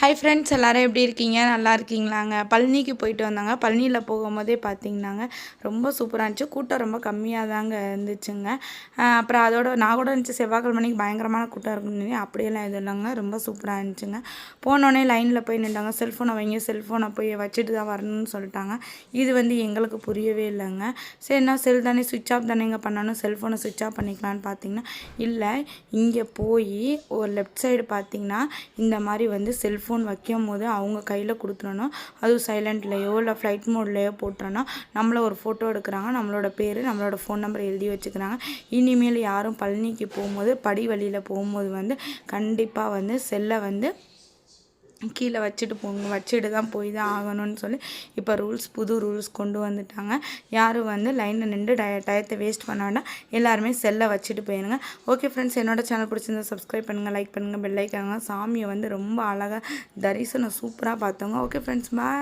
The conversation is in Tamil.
ஹாய் ஃப்ரெண்ட்ஸ், எல்லோரும் எப்படி இருக்கீங்க? நல்லா இருக்கீங்களாங்க? பழனிக்கு போயிட்டு வந்தாங்க. பழனியில் போகும்போதே பார்த்தீங்கன்னாங்க ரொம்ப சூப்பராக இருந்துச்சு. கூட்டம் ரொம்ப கம்மியாக தாங்க இருந்துச்சுங்க. அப்புறம் அதோட நான் கூட இருந்துச்சு செவ்வாய்க்கிழமைக்கு பயங்கரமான கூட்டம் இருக்குன்னு. அப்படியெல்லாம் எதுவும் இல்லைங்க, ரொம்ப சூப்பராக இருந்துச்சுங்க. போனோடனே லைனில் போய் நின்றாங்க. செல்ஃபோனை வைங்க, செல்ஃபோனை போய் வச்சுட்டு தான் வரணும்னு சொல்லிட்டாங்க. இது எங்களுக்கு புரியவே இல்லைங்க. சரி, என்ன செல் தானே, சுவிட்ச் ஆஃப் தானேங்க பண்ணணும், செல்ஃபோனை சுவிட்ச் ஆஃப் பண்ணிக்கலான்னு பார்த்தீங்கன்னா இல்லை, இங்கே போய் ஒரு லெஃப்ட் சைடு பார்த்தீங்கன்னா இந்த மாதிரி செல்ஃபோன் வைக்கும் போது அவங்க கையில் கொடுத்துறணும். அதுவும் சைலண்ட்லேயோ இல்லை ஃப்ளைட் மோட்லேயோ போட்டுறோன்னா நம்மளை ஒரு ஃபோட்டோ எடுக்கிறாங்க, நம்மளோட பேர், நம்மளோட ஃபோன் நம்பர் எழுதி வச்சுக்கிறாங்க. இனிமேல் யாரும் பழனிக்கு போகும்போது படி வழியில் போகும்போது கண்டிப்பாக செல்லை கீழே வச்சுட்டு போங்க, வச்சுட்டு தான் போய் தான் ஆகணும்னு சொல்லி இப்போ புது ரூல்ஸ் கொண்டு வந்துட்டாங்க. யாரும் லைனில் நின்று டயத்தை வேஸ்ட் பண்ண வேண்டாம், எல்லாருமே செல்லை வச்சுட்டு போயிடுங்க. ஓகே ஃப்ரெண்ட்ஸ், என்னோட சேனல் பிடிச்சிருந்தா சப்ஸ்கிரைப் பண்ணுங்கள், லைக் பண்ணுங்கள், பெல் ஐக்கானுங்க. சாமியை ரொம்ப அழகாக தரிசனம் சூப்பராக பார்த்தோங்க. ஓகே ஃப்ரெண்ட்ஸ், பாய்.